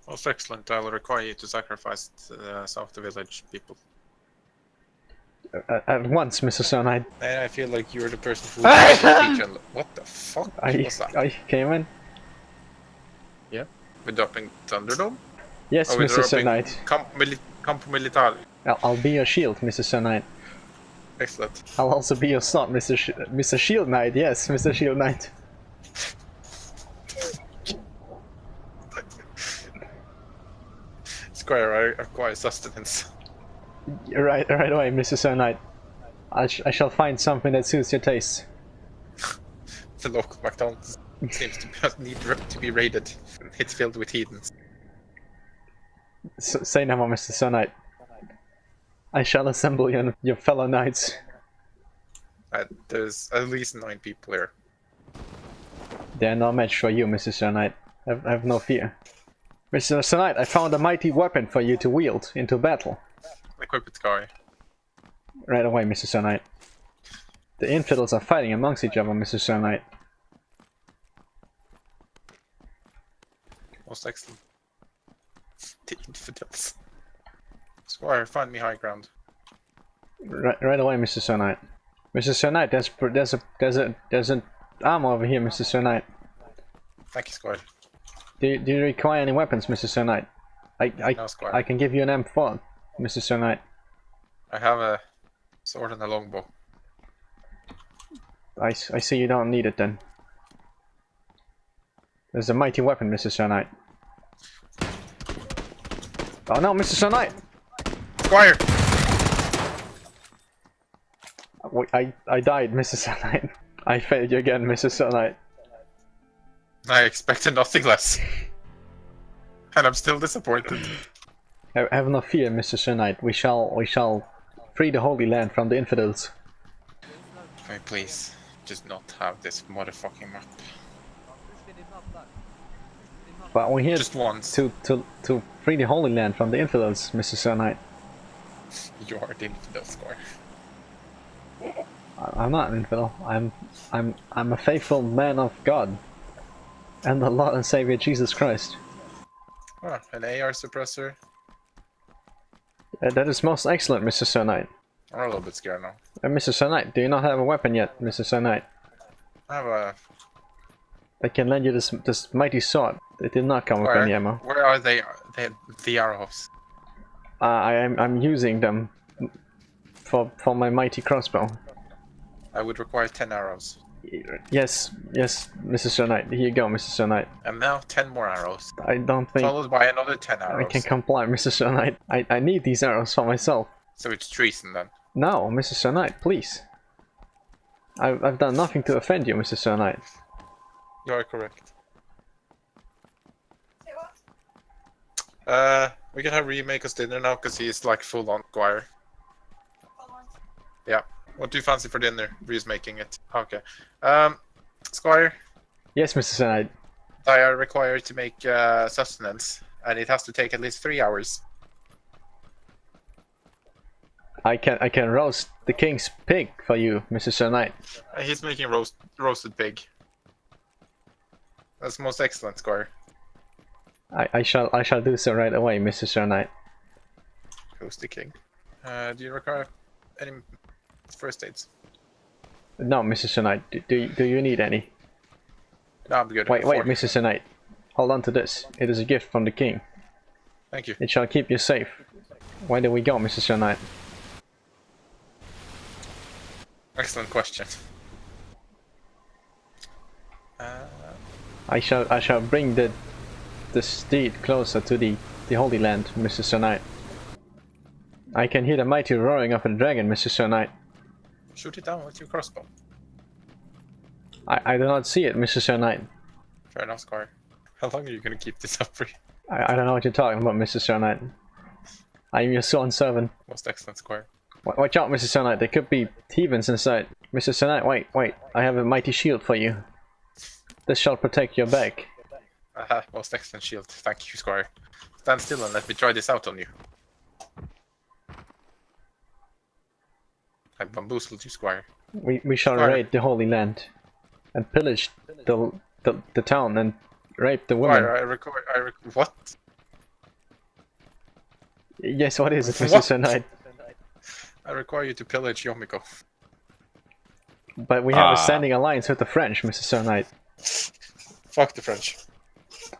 Most excellent. I will require you to sacrifice some of the village people. At once, Mr. Sir Knight. And I feel like you're the person who needs to teach and what the fuck was that? I came in. Yeah. We're dropping Thunderdome? Yes, We're Mr. Sir dropping Knight. Campo Militare. I'll be your shield, Mr. Sir Knight. Excellent. I'll also be your sword, Mr. Shield Knight. Yes, Mr. Shield Knight. Squire, I require sustenance. Right away, Mr. Sir Knight. I shall find something that suits your taste. The local McDonald's seems to need to be raided. It's filled with heathens. Say no more, Mr. Sir Knight. I shall assemble your fellow knights. There's at least 9 people here. They are no match for you, Mr. Sir Knight. Have no fear. Mr. Sir Knight, I found a mighty weapon for you to wield into battle. Equip it, Squire. Right away, Mr. Sir Knight. The infidels are fighting amongst each other, Mr. Sir Knight. Most excellent. The infidels. Squire, find me high ground. Right away, Mr. Sir Knight. Mr. Sir Knight, there's an armor over here, Mr. Sir Knight. Thank you, Squire. Do you require any weapons, Mr. Sir Knight? No, Squire. I can give you an M4, Mr. Sir Knight. I have a sword and a longbow. I see you don't need it then. There's a mighty weapon, Mr. Sir Knight. Oh no, Mr. Sir Knight! Squire! I died, Mr. Sir Knight. I failed you again, Mr. Sir Knight. I expected nothing less. And I'm still disappointed. Have no fear, Mr. Sir Knight. We shall free the Holy Land from the infidels. May please just not have this motherfucking map. But we're here Just once. to free the Holy Land from the infidels, Mr. Sir Knight. You are the infidel, Squire. I'm not an infidel. I'm a faithful man of God and the Lord and Savior Jesus Christ. Oh, an AR suppressor. That is most excellent, Mr. Sir Knight. I'm a little bit scared now. Mr. Sir Knight, do you not have a weapon yet, Mr. Sir Knight? I have a... I can lend you this mighty sword. It did not come with any ammo. Where are they? The arrows. I'm using them for my mighty crossbow. I would require 10 arrows. Yes, Mr. Sir Knight. Here you go, Mr. Sir Knight. And now 10 more arrows. I don't think... Followed by another 10 arrows. I can comply, Mr. Sir Knight. I need these arrows for myself. So it's treason then? No, Mr. Sir Knight, please. I've done nothing to offend you, Mr. Sir Knight. You are correct. We can have Ree make us dinner now, because he's like full on Squire. Yeah. What do you fancy for dinner? Ree's making it. Okay. Squire? Yes, Mr. Sir Knight. I are required to make sustenance, and it has to take at least 3 hours. I can roast the king's pig for you, Mr. Sir Knight. He's making roasted pig. That's most excellent, Squire. I shall do so right away, Mr. Sir Knight. Who's the king? Do you require any first aids? No, Mr. Sir Knight. Do you need any? No, I'm good. Wait, Mr. Sir Knight. Hold on to this. It is a gift from the king. Thank you. It shall keep you safe. Where do we go, Mr. Sir Knight? Excellent question. I shall bring the steed closer to the Holy Land, Mr. Sir Knight. I can hear the mighty roaring of a dragon, Mr. Sir Knight. Shoot it down with your crossbow. I do not see it, Mr. Sir Knight. Fair enough, Squire. How long are you gonna keep this up for? I don't know what you're talking about, Mr. Sir Knight. I am your sworn servant. Most excellent, Squire. Watch out, Mr. Sir Knight. There could be heathens inside. Mr. Sir Knight, wait. I have a mighty shield for you. This shall protect your back. Aha, most excellent shield. Thank you, Squire. Stand still and let me try this out on you. I bamboozled you, Squire. We shall Squire. raid the Holy Land and pillage the town and rape the women. Squire, what? Yes, what is it, Mr. What? Sir Knight? I require you to pillage Yomiko. But we have a standing alliance with the French, Mr. Sir Knight. Fuck the French.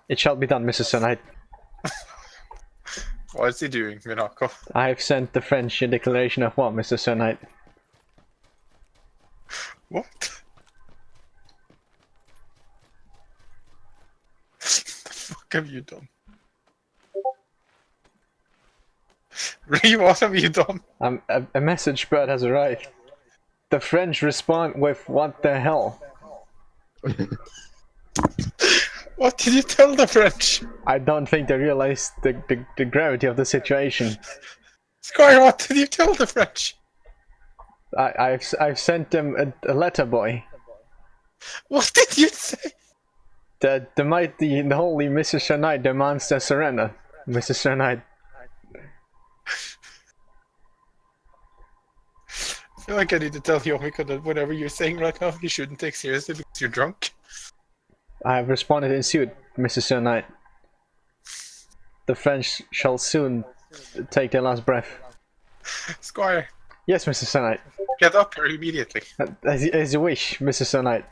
It shall be done, Mr. Sir Knight. What is he doing, Minako? I have sent the French a declaration of war, Mr. Sir Knight. What? The fuck have you done? Ray, what have you done? A message bird has arrived. The French respond with, "What the hell?" What did you tell the French? I don't think they realize the gravity of the situation. Squire, what did you tell the French? I've sent them a letter, boy. What did you say? The mighty, the holy Mr. Sir Knight demands their surrender, Mr. Sir Knight. I feel like I need to tell Yomiko that whatever you're saying right now, you shouldn't take seriously because you're drunk. I have responded in suit, Mr. Sir Knight. The French shall soon take their last breath. Squire, Yes, Mr. Sir Knight. get up here immediately. As you wish, Mr. Sir Knight.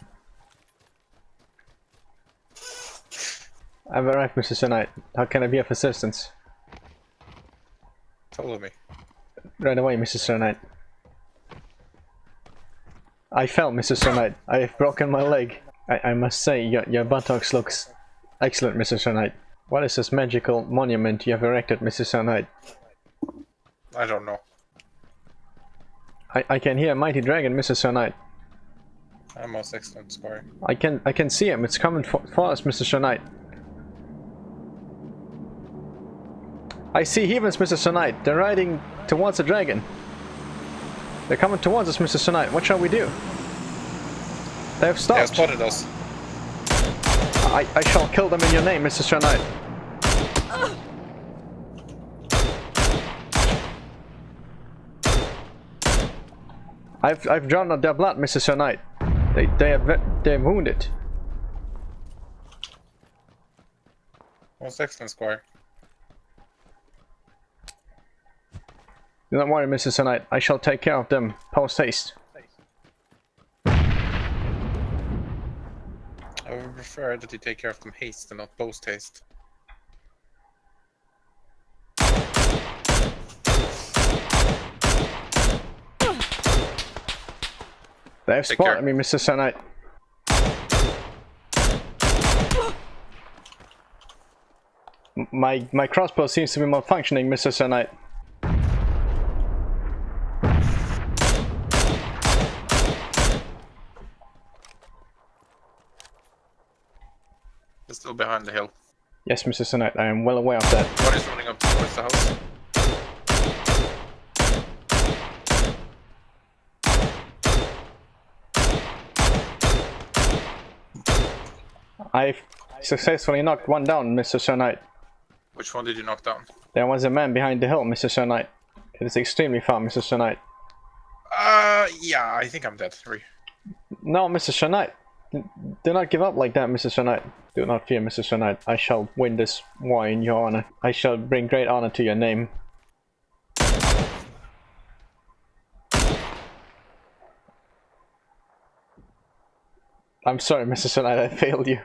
I've arrived, Mr. Sir Knight. How can I be of assistance? Follow me. Right away, Mr. Sir Knight. I fell, Mr. Sir Knight. I have broken my leg. I must say, your buttocks looks excellent, Mr. Sir Knight. What is this magical monument you have erected, Mr. Sir Knight? I don't know. I can hear a mighty dragon, Mr. Sir Knight. I'm most excellent, Squire. I can see him. It's coming for us, Mr. Sir Knight. I see heathens, Mr. Sir Knight. They're riding towards the dragon. They're coming towards us, Mr. Sir Knight. What shall we do? They have stopped. They have spotted us. I shall kill them in your name, Mr. Sir Knight. I've drawn out their blood, Mr. Sir Knight. They're wounded. Most excellent, Squire. Do not worry, Mr. Sir Knight. I shall take care of them post haste. I would prefer that you take care of them haste and not post haste. They have spotted me, Mr. Sir Knight. My crossbow seems to be malfunctioning, Mr. Sir Knight. They're still behind the hill. Yes, Mr. Sir Knight, I am well aware of that. One is running up towards the house. I've successfully knocked one down, Mr. Sir Knight. Which one did you knock down? There was a man behind the hill, Mr. Sir Knight. It is extremely far, Mr. Sir Knight. Yeah, I think I'm dead. No, Mr. Sir Knight. Do not give up like that, Mr. Sir Knight. Do not fear, Mr. Sir Knight. I shall win this war in your honor. I shall bring great honor to your name. I'm sorry, Mr. Sir Knight, I failed you.